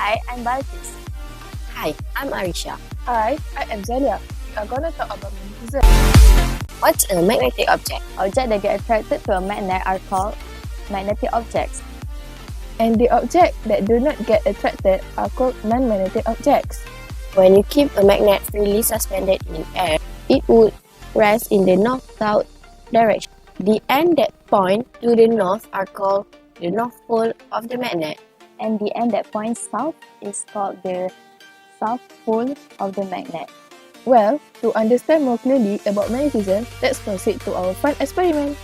Hi, I'm Balkis. Hi, I'm Arisha. Hi, I am Zalia. We are gonna talk about magnetism. What's a magnetic object? Objects that get attracted to a magnet are called magnetic objects. And the objects that do not get attracted are called non-magnetic objects. When you keep a magnet freely suspended in air, it would rest in the north-south direction. The end that point to the north are called the north pole of the magnet. And the end that points south is called the south pole of the magnet. Well, to understand more clearly about magnetism, let's proceed to our fun experiment.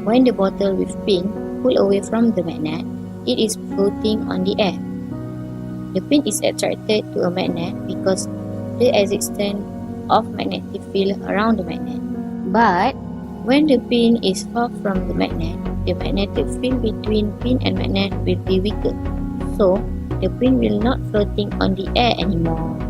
When the bottle with pin pull away from the magnet, it is floating on the air. The pin is attracted to a magnet because the existence of magnetic field around the magnet. But when the pin is far from the magnetic field between pin and magnet will be weaker. So the pin will not floating on the air anymore.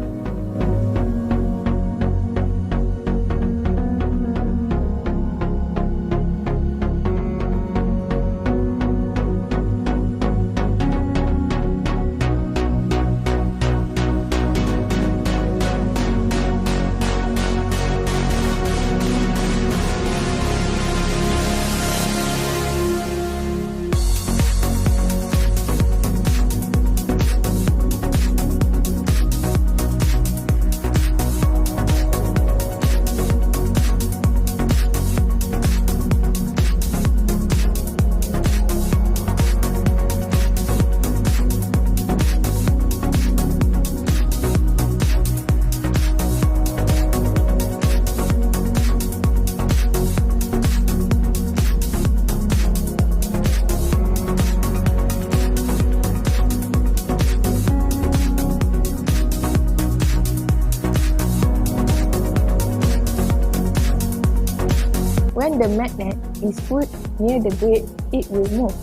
When the magnet is put near the grid, it will move.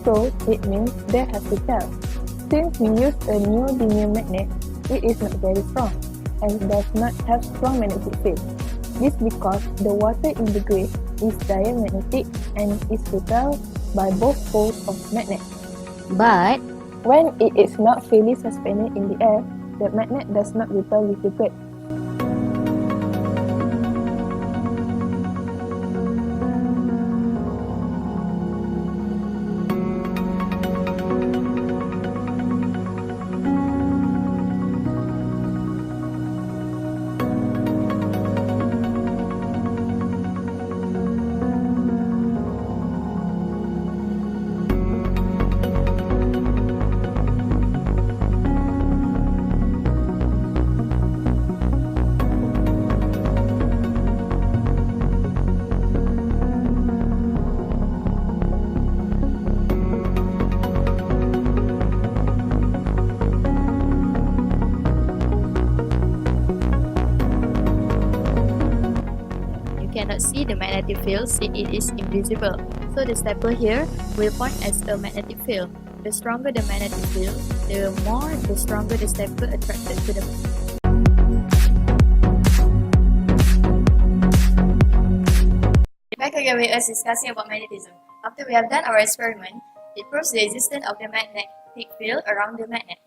So it means there has to tell. Since we use a neodymium magnet, it is not very strong and does not have strong magnetic field. This because the water in the grid is diamagnetic and is repelled by both poles of magnet. But When it is not freely suspended in the air, the magnet does not repel with the grid. Cannot see the magnetic field since it is invisible. So the stepper here will point as a magnetic field. The stronger the magnetic field, the stronger the stepper attracted to the Back again with us discussing about magnetism. After we have done our experiment, it proves the existence of the magnetic field around the magnet.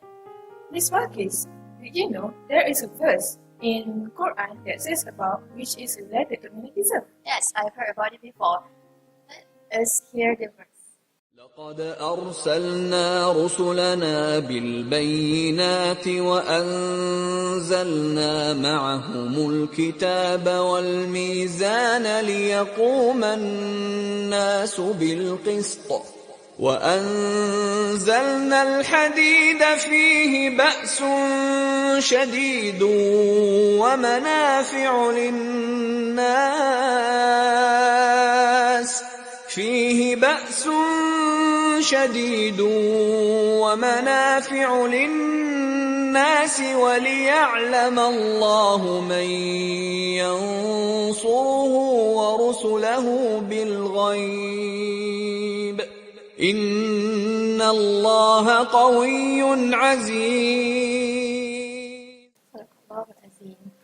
Miss Marquis, did you know there is a verse in Quran that says about which is related to magnetism? Yes, I've heard about it before. Let us hear the verse. لقد أرسلنا رسلنا بالبينات وأنزلنا معهم الكتاب والميزان ليقوم الناس بالقسط وأنزلنا الحديد فيه بأس شديد ومنافع للناس فيه بأس شديد ومنافع للناس وليعلم الله من ينصره ورسله بالغيب إن الله قوي عزيز.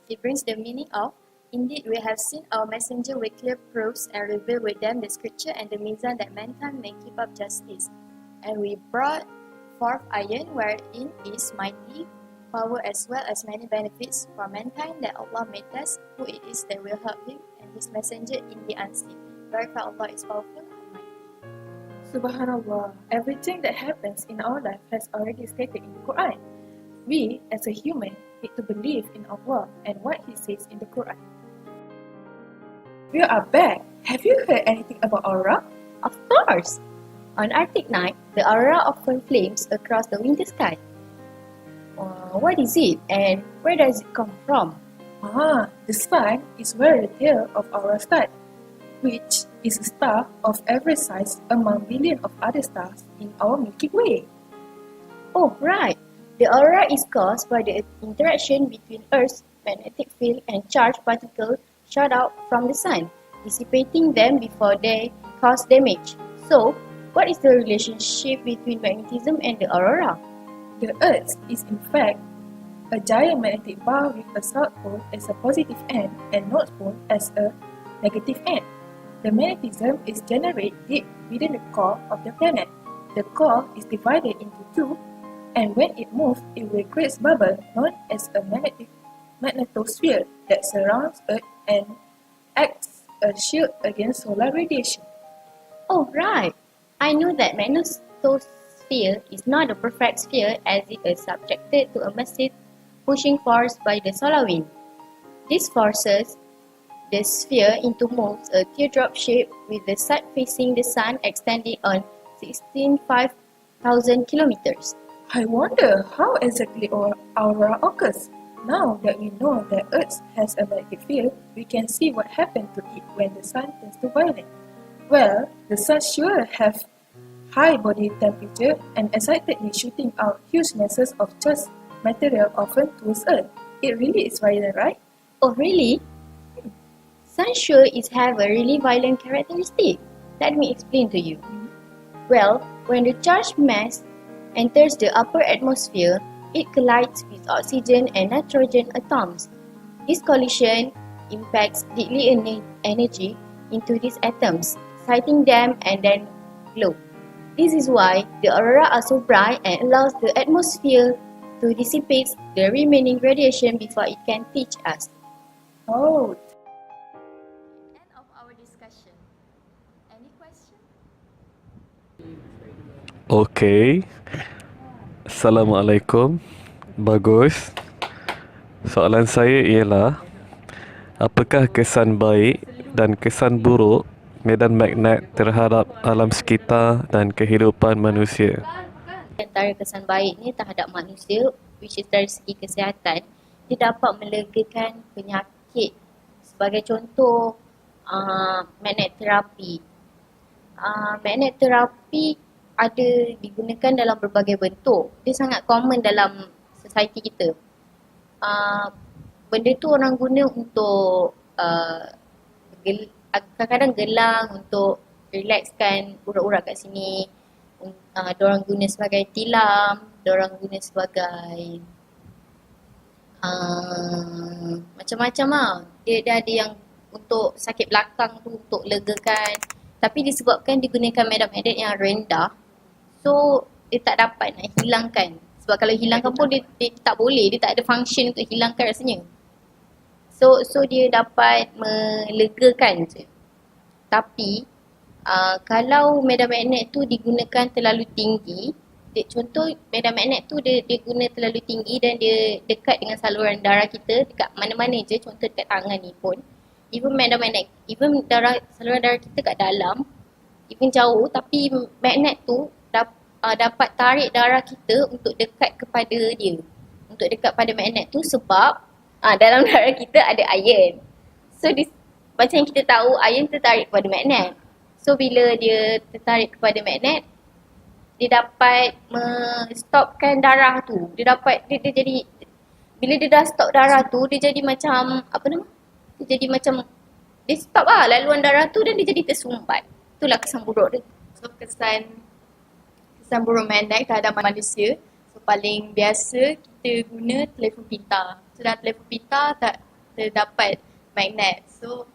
It brings the meaning of, indeed we have seen our messenger with clear proofs and revealed with them the scripture and the mizan that mankind may keep up justice. And we brought forth iron wherein is mighty power as well as many benefits for mankind that Allah made us who it is that will help him and his messenger in the unseen. Verify Allah is powerful and mighty. Subhanallah, everything that happens in our life has already stated in the Quran. We, as a human, need to believe in Allah and what He says in the Quran. We are back. Have you heard anything about aurora? Of course! On Arctic night, the aurora often flames across the winter sky. What is it and where does it come from? The sun is where the tail of aurora starts, which is a star of every size among billions of other stars in our Milky Way. Oh, right! The aurora is caused by the interaction between Earth's magnetic field and charged particles shot out from the sun, dissipating them before they cause damage. So, what is the relationship between magnetism and the aurora? The Earth is in fact a giant magnetic bar with a south pole as a positive end and north pole as a negative end. The magnetism is generated deep within the core of the planet. The core is divided into two, and when it moves, it will create a bubble known as a magnetosphere that surrounds Earth and acts a shield against solar radiation. Oh, right! I know that magnetosphere is not a perfect sphere as it is subjected to a massive pushing force by the solar wind. This forces the sphere into moves a teardrop shape with the side facing the sun extending on 16,500 kilometers. I wonder how exactly aurora occurs. Now that we know that Earth has a magnetic field, we can see what happens to it when the sun turns to violet. Well, the sun sure have high body temperature and excitedly shooting out huge masses of charged material often towards Earth. It really is violent, right? Oh, really? Sun sure is have a really violent characteristic. Let me explain to you. Well, when the charged mass enters the upper atmosphere, it collides with oxygen and nitrogen atoms. This collision impacts deadly energy into these atoms, exciting them and then glow. This is why the aurora are so bright and allows the atmosphere to dissipate the remaining radiation before it can reach us. Oh, End of our discussion. Any question? Okey. Assalamualaikum. Bagus. Soalan saya ialah, apakah kesan baik dan kesan buruk medan magnet terhadap alam sekitar dan kehidupan manusia? Antara kesan baiknya terhadap manusia, which is dari segi kesihatan, dia dapat melegakan penyakit. Sebagai contoh, magnet terapi. Magnet terapi ada digunakan dalam berbagai bentuk. Dia sangat common dalam society kita. Benda tu orang guna untuk kadang-kadang gelang untuk relaxkan urat-urat kat sini. Diorang guna sebagai tilam, diorang guna sebagai macam-macam lah. Dia ada yang untuk sakit belakang tu, untuk legakan. Tapi disebabkan digunakan magnet yang rendah, so dia tak dapat nak hilangkan. Sebab kalau hilangkan pun dia tak boleh, dia tak ada function untuk hilangkan rasanya. So dia dapat melegakan je. Tapi kalau medan magnet tu digunakan terlalu tinggi, contoh medan magnet tu dia guna terlalu tinggi dan dia dekat dengan saluran darah kita, dekat mana-mana je, contoh dekat tangan ni pun. Even medan magnet, saluran darah kita kat dalam, even jauh, tapi magnet tu dapat tarik darah kita untuk dekat kepada dia, untuk dekat pada magnet tu, sebab dalam darah kita ada iron. So macam yang kita tahu, iron tertarik kepada magnet. So bila dia tertarik kepada magnet, dia dapat stopkan darah tu. Dia jadi, bila dia dah stop darah tu, dia jadi macam, apa nama? Dia jadi macam, dia stop lah laluan darah tu dan dia jadi tersumbat. Itulah kesan buruk dia. So kesan buruk magnet terhadap manusia. So paling biasa kita guna telefon pintar. So dalam telefon pintar tak terdapat magnet. So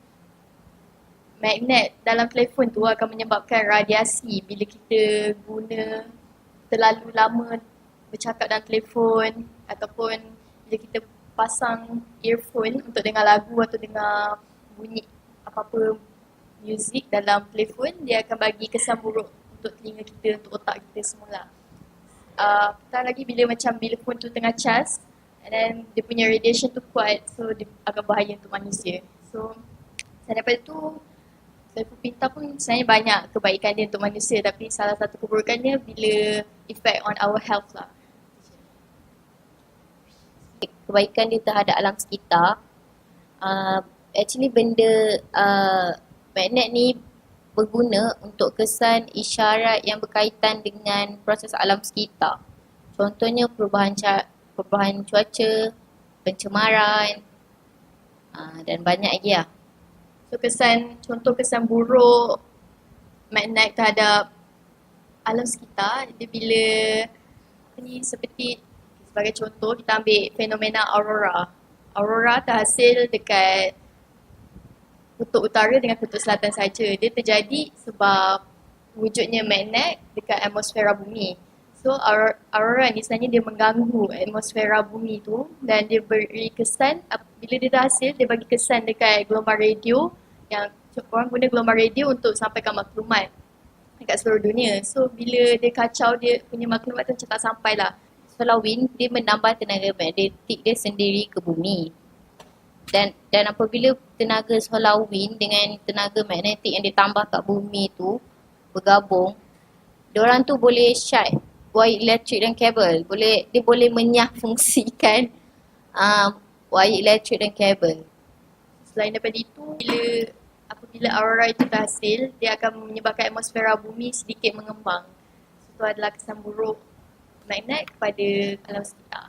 magnet dalam telefon tu akan menyebabkan radiasi bila kita guna terlalu lama bercakap dalam telefon ataupun bila kita pasang earphone untuk dengar lagu atau dengar bunyi apa-apa muzik dalam telefon, dia akan bagi kesan buruk untuk telinga kita, untuk otak kita semula. Pertama lagi bila phone tu tengah cas and then dia punya radiation tu kuat, so dia agak bahaya untuk manusia. So selain daripada tu, telefon pintar pun sebenarnya banyak kebaikan dia untuk manusia, tapi salah satu keburukannya bila effect on our health lah. Kebaikan dia terhadap alam sekitar, actually benda magnet ni berguna untuk kesan isyarat yang berkaitan dengan proses alam sekitar. Contohnya perubahan cuaca, pencemaran, dan banyak lagi lah. So contoh kesan buruk magnet terhadap alam sekitar, dia bila seperti sebagai contoh kita ambil fenomena aurora. Aurora terhasil dekat kutub utara dengan kutub selatan saja. Dia terjadi sebab wujudnya magnet dekat atmosfera bumi. So aurora ni sebenarnya dia mengganggu atmosfera bumi tu dan dia beri kesan, bila dia dah hasil, dia bagi kesan dekat gelombang radio yang orang guna gelombang radio untuk sampaikan maklumat dekat seluruh dunia. So bila dia kacau, dia punya maklumat tu macam tak sampai lah. Solar wind dia menambah tenaga magnetik dia sendiri ke bumi. Dan apabila tenaga solar wind dengan tenaga magnetik yang ditambah kat bumi tu bergabung, diorang tu boleh shut wire elektrik dan kabel. Dia boleh menyah fungsikan wire elektrik dan kabel. Selain daripada itu, apabila aurora itu terhasil, dia akan menyebabkan atmosfera bumi sedikit mengembang. Itu adalah kesan buruk magnet kepada alam sekitar.